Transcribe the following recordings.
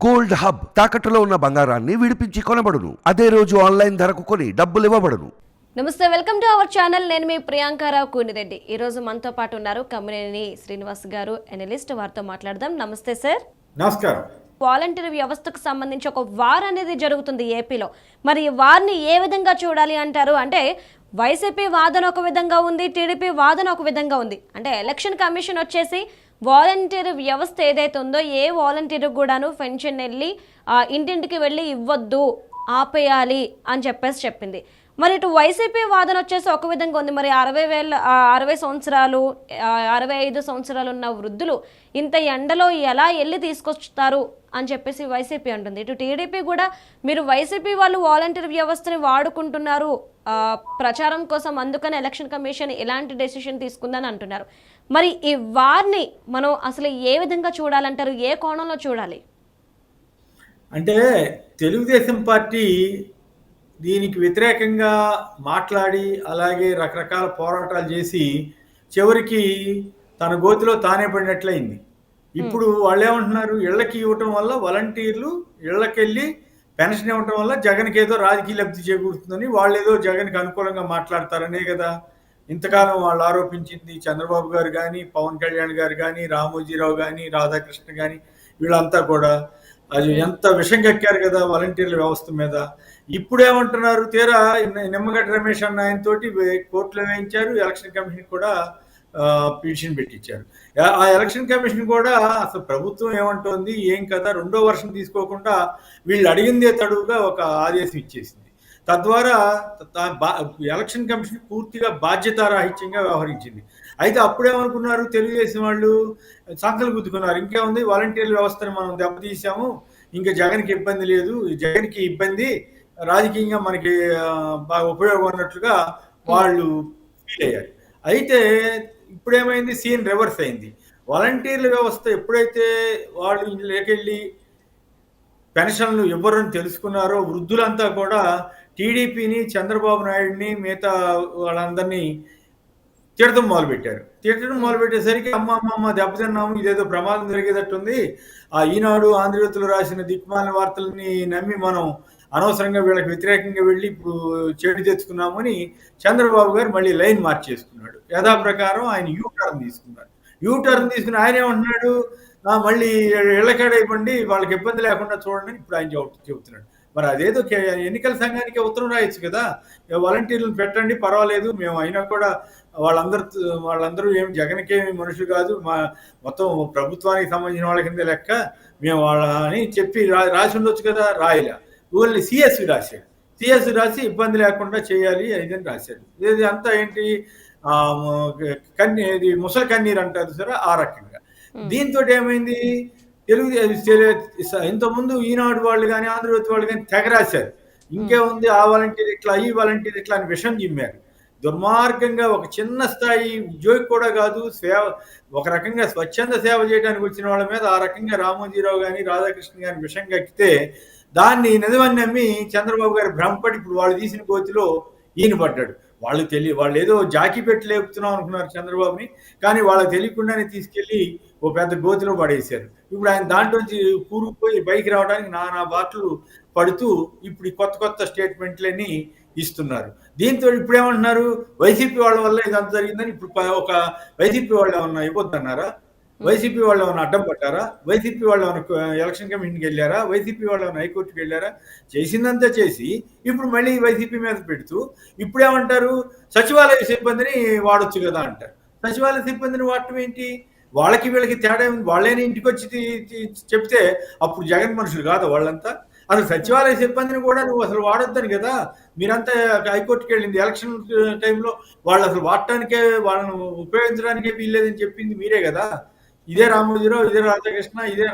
Gold hub తాకట్టులో ఉన్న బంగారాన్ని విడిపించి కొనబడును. అదే రోజు ఆన్లైన్ ధరకు కొని డబ్బులు ఇవ్వబడును. నమస్తే, వెల్కమ్ టు అవర్ ఛానల్. నేను మీ ప్రియాంకారావు కూనిరెడ్డి. ఈ రోజు మనతో పాటు ఉన్నారు కమ్మినేని శ్రీనివాస్ గారు, ఎనలిస్ట్. వారితో మాట్లాడదాం. నమస్తే సార్. నమస్కారం. వాలంటీర్ వ్యవస్థకు సంబంధించి ఒక వార్ అనేది జరుగుతుంది ఏపీలో. మరి ఈ వార్ని ఏ విధంగా చూడాలి అంటారు? అంటే వైసీపీ వాదన ఒక విధంగా ఉంది, టీడీపీ వాదన ఒక విధంగా ఉంది. అంటే ఎలక్షన్ కమిషన్ వచ్చేసి వాలంటీర్ వ్యవస్థ ఏదైతే ఉందో ఏ వాలంటీర్ కూడాను పెన్షన్ వెళ్ళి ఇంటింటికి వెళ్ళి ఇవ్వద్దు, ఆపేయాలి అని చెప్పింది. మరి ఇటు వైసీపీ వాదన వచ్చేసి ఒక విధంగా ఉంది. మరి 60 సంవత్సరాలు 65 సంవత్సరాలు ఉన్న వృద్ధులు ఇంత ఎండలో ఎలా వెళ్ళి తీసుకొస్తారు అని చెప్పేసి వైసీపీ అంటుంది. ఇటు టీడీపీ కూడా మీరు వైసీపీ వాళ్ళు వాలంటీర్ వ్యవస్థని వాడుకుంటున్నారు ప్రచారం కోసం, అందుకని ఎలక్షన్ కమిషన్ ఇలాంటి డెసిషన్ తీసుకుందని అంటున్నారు. మరి ఈ వార్ని మనం అసలు ఏ విధంగా చూడాలంటారు? ఏ కోణంలో చూడాలి? అంటే తెలుగుదేశం పార్టీ దీనికి వ్యతిరేకంగా మాట్లాడి అలాగే రకరకాల పోరాటాలు చేసి చివరికి తన గోతిలో తానే పడినట్లయింది. ఇప్పుడు వాళ్ళు ఏమంటున్నారు, ఇళ్లకి ఇవ్వటం వల్ల వాలంటీర్లు ఇళ్లకెళ్ళి పెన్షన్ ఇవ్వటం వల్ల జగన్కి ఏదో రాజకీయ లబ్ధి చేకూరుతుందని వాళ్ళు ఏదో జగన్కి అనుకూలంగా మాట్లాడతారనే కదా ఇంతకాలం వాళ్ళు ఆరోపించింది. చంద్రబాబు గారు కానీ, పవన్ కళ్యాణ్ గారు కానీ, రామోజీరావు కానీ, రాధాకృష్ణ కానీ వీళ్ళంతా కూడా అది ఎంత విషం కక్కారు కదా వాలంటీర్ల వ్యవస్థ మీద. ఇప్పుడు ఏమంటున్నారు, తీరా నిమ్మగడ్డ రమేష్ అన్న ఆయనతోటి కోర్టులో వేయించారు, ఎలక్షన్ కమిషన్ కూడా పిటిషన్ పెట్టించారు. ఆ ఎలక్షన్ కమిషన్ కూడా అసలు ప్రభుత్వం ఏమంటోంది ఏం కదా, రెండో వర్షం తీసుకోకుండా వీళ్ళు అడిగిందే తడువుగా ఒక ఆదేశం ఇచ్చేసింది. తద్వారా ఎలక్షన్ కమిషన్ పూర్తిగా బాధ్యతారాహిత్యంగా వ్యవహరించింది. అయితే అప్పుడేమనుకున్నారు తెలుగుదేశం వాళ్ళు, సంకలు గుద్దుకున్నారు, ఇంకేముంది వాలంటీర్ల వ్యవస్థను మనం దెబ్బతీసాము, ఇంకా జగన్కి ఇబ్బంది లేదు, జగన్కి ఇబ్బంది రాజకీయంగా మనకి బాగా ఉపయోగం అన్నట్లుగా వాళ్ళు ఫీల్ అయ్యారు. అయితే ఇప్పుడేమైంది, సీన్ రివర్స్ అయింది. వాలంటీర్ల వ్యవస్థ ఎప్పుడైతే వాళ్ళు ఇంట్లోకెళ్ళి పెన్షన్లు ఇవ్వరని తెలుసుకున్నారో వృద్ధులంతా కూడా టీడీపీని, చంద్రబాబు నాయుడిని, మిగతా వాళ్ళందరినీ తిట్టడం మొదలుపెట్టేసరికి అమ్మ దెబ్బతిన్నాము, ఇదేదో ప్రమాదం జరిగేటట్టుంది, ఆ ఈనాడు ఆంధ్రజ్యోతిలో రాసిన దిక్మాలిన వార్తలని నమ్మి మనం అనవసరంగా వీళ్ళకి వ్యతిరేకంగా వెళ్ళి ఇప్పుడు చెడు తెచ్చుకున్నామని చంద్రబాబు గారు మళ్ళీ లైన్ మార్చేసుకున్నాడు. యథాప్రకారం ఆయన యూటర్న్ తీసుకుని ఆయన ఏమంటున్నాడు, మళ్ళీ ఇళ్ళకాడ ఇవ్వండి, వాళ్ళకి ఇబ్బంది లేకుండా చూడండి అని ఇప్పుడు ఆయన చెబుతున్నాడు. మరి అదేదో ఎన్నికల సంఘానికి ఉత్తరం రాయొచ్చు కదా, వాలంటీర్లను పెట్టండి పర్వాలేదు, మేము అయినా కూడా వాళ్ళందరూ ఏం జగన్కేమి మనుషులు కాదు, మొత్తం ప్రభుత్వానికి సంబంధించిన వాళ్ళ కింద లెక్క, మేము అని చెప్పి రాసి ఉండొచ్చు కదా, రాయలే. ఓన్లీ సిఎస్వి రాసి ఇబ్బంది లేకుండా చేయాలి అని రాశాడు. ఇది అంతా ఏంటి, ఇది ముసలి కన్నీరు అంటారు సరే, ఆ రకంగా. దీంతో ఏమైంది, ఇంతకుముందు ఈనాడు వాళ్ళు కానీ, ఆంధ్రజ్యోతి వాళ్ళు కానీ తెగ రాశారు, ఇంకేముంది ఆ వాలంటీర్ ఇట్లా, ఈ వాలంటీర్ ఇట్లా అని విషం జిమ్మారు. దుర్మార్గంగా ఒక చిన్న స్థాయి ఉద్యోగి కూడా కాదు, ఒక రకంగా స్వచ్ఛంద సేవ చేయడానికి వచ్చిన వాళ్ళ మీద ఆ రకంగా రామోజీరావు కానీ, రాధాకృష్ణ కానీ విషం కక్కితే దాన్ని నిజమని నమ్మి చంద్రబాబు గారు భ్రమపడి ఇప్పుడు వాళ్ళు తీసిన గోతిలో ఈయన పడ్డాడు. వాళ్ళు ఏదో జాకీ పెట్టి లేపుతున్నాం అనుకున్నారు చంద్రబాబుని, కానీ వాళ్ళకి తెలియకుండానే తీసుకెళ్లి ఓ పెద్ద గోతిలో పడేశారు. ఇప్పుడు ఆయన దాంట్లోంచి కూరుకుపోయి బయటికి రావడానికి నానా బాటలు పడుతూ ఇప్పుడు కొత్త స్టేట్మెంట్లని ఇస్తున్నారు. దీంతో ఇప్పుడు ఏమంటున్నారు, వైసీపీ వాళ్ళ వల్ల ఇదంతా జరిగిందని. ఇప్పుడు ఒక వైసీపీ వాళ్ళు ఏమన్నా ఇవ్వద్దన్నారా? వైసీపీ వాళ్ళు ఏమైనా అడ్డం పట్టారా? వైసీపీ వాళ్ళు ఏమైనా ఎలక్షన్ కమిషన్కి వెళ్ళారా? వైసీపీ వాళ్ళు ఏమైనా హైకోర్టుకి వెళ్ళారా? చేసిందంతా చేసి ఇప్పుడు మళ్ళీ వైసీపీ మీద పెడుతూ ఇప్పుడేమంటారు, సచివాలయ సిబ్బందిని వాడొచ్చు కదా అంటారు. సచివాలయ సిబ్బందిని వాడటం ఏంటి, వాళ్ళకి వీళ్ళకి తేడా ఉంది. వాళ్ళైనా ఇంటికి వచ్చి చెప్తే అప్పుడు జగన్ మనుషులు కాదు వాళ్ళంతా. అసలు సచివాలయ సిబ్బందిని కూడా నువ్వు అసలు వాడొద్దని కదా మీరంతా హైకోర్టుకి వెళ్ళింది. ఎలక్షన్ టైంలో వాళ్ళు అసలు వాడటానికే, వాళ్ళను ఉపయోగించడానికే వీల్లేదని చెప్పింది మీరే కదా. ఇదే రామోజీరావు, ఇదే రాధాకృష్ణ, ఇదే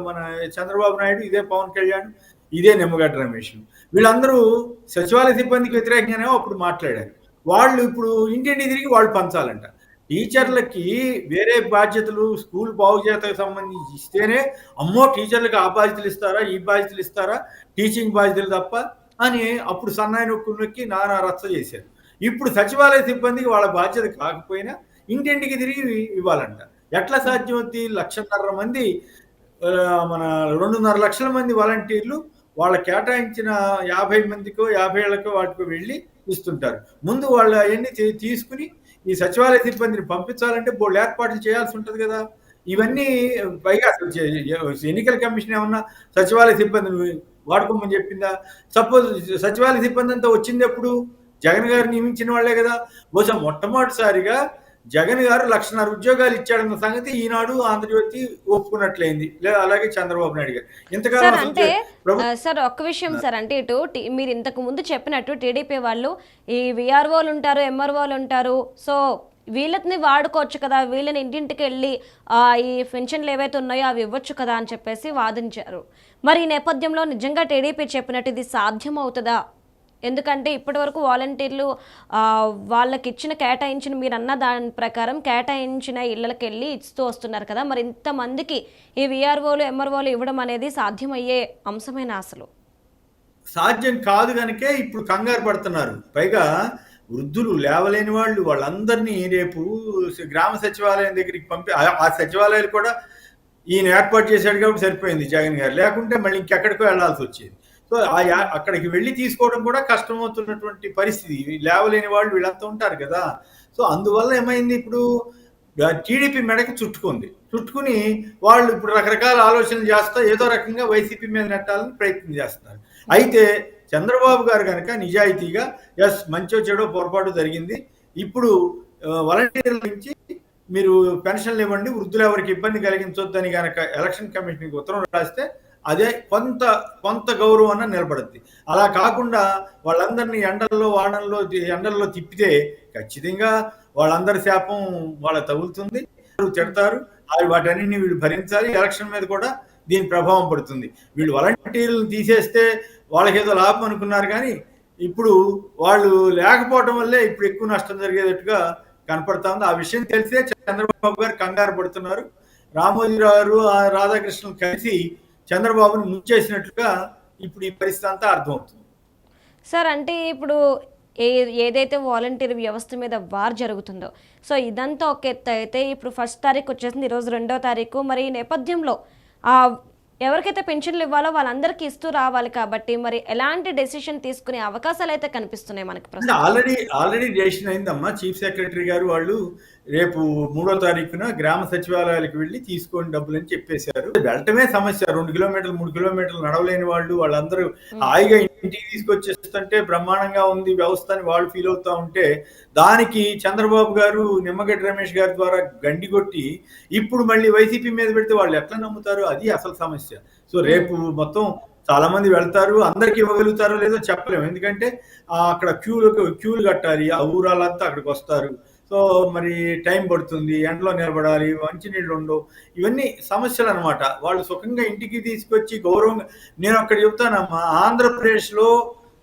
మన చంద్రబాబు నాయుడు, ఇదే పవన్ కళ్యాణ్, ఇదే నిమ్మగడ్డ రమేష్, వీళ్ళందరూ సచివాలయ సిబ్బందికి వ్యతిరేకంగానే అప్పుడు మాట్లాడారు. వాళ్ళు ఇప్పుడు ఇంటింటి తిరిగి వాళ్ళు పంచాలంట. టీచర్లకి వేరే బాధ్యతలు స్కూల్ బాగుచేతకు సంబంధించి ఇస్తేనే, అమ్మో టీచర్లకు ఆ బాధ్యతలు ఇస్తారా, ఈ బాధ్యతలు ఇస్తారా, టీచింగ్ బాధ్యతలు తప్ప అని అప్పుడు సన్నాయి నొక్కులు నొక్కి నానా రచ్చ చేశారు. ఇప్పుడు సచివాలయ సిబ్బందికి వాళ్ళ బాధ్యత కాకపోయినా ఇంటింటికి తిరిగి ఇవ్వాలంట. ఎట్లా సాధ్యం అవుతుంది? 1,50,000 మంది మన 2.5 లక్షల మంది వాలంటీర్లు వాళ్ళ కేటాయించిన 50 మందికో 50 ఏళ్లకో వాటికో వెళ్ళి ఇస్తుంటారు. ముందు వాళ్ళు అవన్నీ తీసుకుని ఈ సచివాలయ సిబ్బందిని పంపించాలంటే బోల్డు ఏర్పాట్లు చేయాల్సి ఉంటుంది కదా. ఇవన్నీ పైగా అసలు ఎన్నికల కమిషన్ ఏమన్నా సచివాలయ సిబ్బందిని వాడుకోమని చెప్పిందా? సపోజ్ సచివాలయ సిబ్బంది అంతా వచ్చింది ఎప్పుడు? జగన్ గారు నియమించిన వాళ్ళే కదా. బహుశా మొట్టమొదటిసారిగా జగన్ గారు 1,50,000 ఉద్యోగాలు ఇచ్చాడన్న సంగతి ఈనాడు, ఆంధ్రజ్యోతి ఒప్పుకున్నట్లయింది. లేదా అలాగే చంద్రబాబు నాయుడు గారు. ఇంతకాలం సార్ అసలు అంటే ప్రభుత్వం సార్ ఒక్క విషయం సార్, అంటే ఇటు మీరు ఇంతకు ముందు చెప్పినట్టు టీడీపీ వాళ్ళు ఈ విఆర్ఓలు ఉంటారు, ఎంఆర్ఓలు ఉంటారు, సో వీళ్ళని వాడుకోవచ్చు కదా, వీళ్ళని ఇంటింటికి వెళ్ళి ఈ పెన్షన్లు ఏవైతే ఉన్నాయో అవి ఇవ్వచ్చు కదా అని చెప్పేసి వాదించారు. మరి ఈ నేపథ్యంలో నిజంగా టీడీపీ చెప్పినట్టు ఇది సాధ్యం అవుతుందా? ఎందుకంటే ఇప్పటి వరకు వాలంటీర్లు వాళ్ళకి ఇచ్చిన కేటాయించిన, మీరు అన్న దాని ప్రకారం కేటాయించిన ఇళ్ళకి వెళ్ళి ఇస్తూ వస్తున్నారు కదా, మరి ఇంతమందికి ఈ విఆర్ఓలు ఎంఆర్ఓలు ఇవ్వడం అనేది సాధ్యమయ్యే అంశమేనా? అసలు సాధ్యం కాదు కనుకే ఇప్పుడు కంగారు పడుతున్నారు. పైగా వృద్ధులు, లేవలేని వాళ్ళు, వాళ్ళందరినీ రేపు గ్రామ సచివాలయం దగ్గరికి ఆ సచివాలయాలు కూడా ఈయన ఏర్పాటు చేశాడు కాబట్టి సరిపోయింది జగన్ గారు. లేకుంటే మళ్ళీ ఇంకెక్కడికో వెళ్లాల్సి వచ్చేది. సో అక్కడికి వెళ్ళి తీసుకోవడం కూడా కష్టమవుతున్నటువంటి పరిస్థితి. లేవలేని వాళ్ళు వీళ్ళంతా ఉంటారు కదా. సో అందువల్ల ఏమైంది, ఇప్పుడు టీడీపీ మెడకి చుట్టుకుని వాళ్ళు ఇప్పుడు రకరకాల ఆలోచనలు చేస్తా ఏదో రకంగా వైసీపీ మీద నెట్టాలని ప్రయత్నం చేస్తున్నారు. అయితే చంద్రబాబు గారు కనుక నిజాయితీగా ఎస్ మంచో చెడో పొరపాటు జరిగింది, ఇప్పుడు వాలంటీర్ల నుంచి మీరు పెన్షన్లు ఇవ్వండి, వృద్ధులు ఎవరికి ఇబ్బంది కలిగించొద్దని కనుక ఎలక్షన్ కమిషన్కి ఉత్తరం రాస్తే అదే కొంత గౌరవం నిలబడుద్ది. అలా కాకుండా వాళ్ళందరినీ ఎండల్లో తిప్పితే ఖచ్చితంగా వాళ్ళందరి శాపం వాళ్ళ తగులుతుంది, తిడతారు, వాటన్నిటిని వీళ్ళు భరించాలి. ఎలక్షన్ మీద కూడా దీని ప్రభావం పడుతుంది. వీళ్ళు వాలంటీర్లను తీసేస్తే వాళ్ళకేదో లాభం అనుకున్నారు, కానీ ఇప్పుడు వాళ్ళు లేకపోవడం వల్లే ఇప్పుడు ఎక్కువ నష్టం జరిగేటట్టుగా కనపడతా ఉంది. ఆ విషయం తెలిసే చంద్రబాబు గారు కంగారు పడుతున్నారు. రామోజీరావు, రాధాకృష్ణన్ కలిసి చంద్రబాబును ముంచేసినట్లుగా ఇప్పుడు ఈ పరిస్థితి అంతా అర్థమవుతుంది. సార్ అంటే ఇప్పుడు ఏదైతే వాలంటీర్ వ్యవస్థ మీద వార్ జరుగుతుందో, సో ఇదంతా ఒక ఎత్తు అయితే ఇప్పుడు 1st తారీఖు వచ్చేసింది, ఈరోజు 2వ తారీఖు. మరి ఈ నేపథ్యంలో ఎవరికైతే పెన్షన్లు ఇవ్వాలో వాళ్ళందరికీ ఇస్తూ రావాలి కాబట్టి మరి ఎలాంటి డెసిషన్ తీసుకునే అవకాశాలు అయితే కనిపిస్తున్నాయి మనకి? ఆల్రెడీ డెసిషన్ అయిందమ్మా. చీఫ్ సెక్రటరీ గారు వాళ్ళు రేపు 3వ తారీఖున గ్రామ సచివాలయాలకు వెళ్ళి తీసుకోండి డబ్బులు అని చెప్పేశారు. వెళ్ళటమే సమస్య. 2 కిలోమీటర్లు 3 కిలోమీటర్లు నడవలేని వాళ్ళందరూ హాయిగా ఇంటికి తీసుకొచ్చేస్తుంటే బ్రహ్మాండంగా ఉంది వ్యవస్థ అని వాళ్ళు ఫీల్ అవుతా ఉంటే, దానికి చంద్రబాబు గారు నిమ్మగడ్డ రమేష్ గారి ద్వారా గండి కొట్టి ఇప్పుడు మళ్ళీ వైసీపీ మీద పెడితే వాళ్ళు ఎట్లా నమ్ముతారు? అది అసలు సమస్య. సో రేపు మొత్తం చాలా మంది వెళ్తారు, అందరికి ఇవ్వగలుగుతారో లేదో చెప్పలేము. ఎందుకంటే అక్కడ క్యూలు కట్టాలి, ఆ ఊరాలంతా అక్కడికి వస్తారు. సో మరి టైం పడుతుంది, ఎండలో నిలబడాలి, మంచినీళ్ళు ఉండవు, ఇవన్నీ సమస్యలు అనమాట. వాళ్ళు సుఖంగా ఇంటికి తీసుకొచ్చి గౌరవంగా, నేను అక్కడ చెప్తానమ్మా, ఆంధ్రప్రదేశ్లో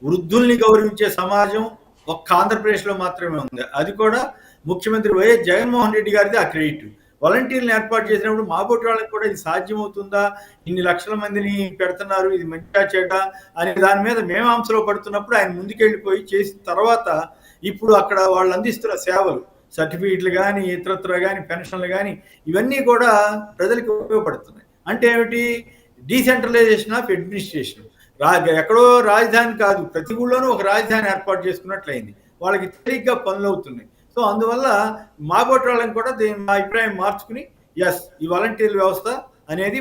వృద్ధుల్ని గౌరవించే సమాజం ఒక్క ఆంధ్రప్రదేశ్లో మాత్రమే ఉంది. అది కూడా ముఖ్యమంత్రి వైఎస్ జగన్మోహన్ రెడ్డి గారిది ఆ క్రెడిట్. వాలంటీర్లు ఏర్పాటు చేసినప్పుడు మా బోటి వాళ్ళకి కూడా ఇది సాధ్యమవుతుందా, ఇన్ని లక్షల మందిని పెడుతున్నారు, ఇది మంచిగా చెడ్డ అనే దాని మీద మేమాంసలో పడుతున్నప్పుడు ఆయన ముందుకెళ్ళిపోయి చేసిన తర్వాత ఇప్పుడు అక్కడ వాళ్ళు అందిస్తున్న సేవలు, సర్టిఫికెట్లు కానీ, ఇతరత్ర కానీ, పెన్షన్లు కానీ, ఇవన్నీ కూడా ప్రజలకు ఉపయోగపడుతున్నాయి. అంటే ఏమిటి? Decentralisation of administration. ఎక్కడో రాజధాని కాదు, ప్రతి ఊళ్ళోనూ ఒక రాజధాని ఏర్పాటు చేసుకున్నట్లయింది. వాళ్ళకి తేలిగ్గా పనులు అవుతున్నాయి. సో అందువల్ల మా బోటి వాళ్ళని కూడా మా అభిప్రాయం మార్చుకుని ఎస్ ఈ వాలంటీర్ వ్యవస్థ అనేది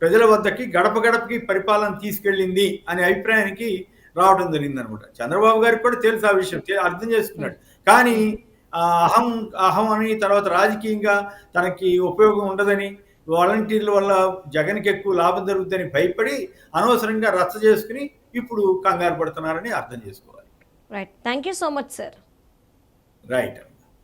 ప్రజల వద్దకి గడప గడపకి పరిపాలన తీసుకెళ్ళింది అనే అభిప్రాయానికి రావడం జరిగింది అనమాట. చంద్రబాబు గారికి కూడా తెలుసు ఆ విషయం, అర్థం చేసుకున్నాడు. కానీ అహం అని, తర్వాత రాజకీయంగా తనకి ఉపయోగం ఉండదని, వాలంటీర్ల వల్ల జగన్కి ఎక్కువ లాభం జరుగుతుందని భయపడి అనవసరంగా రచ్చ చేసుకుని ఇప్పుడు కంగారు పడుతున్నారని అర్థం చేసుకోవాలి. Right, thank you so much sir. Right.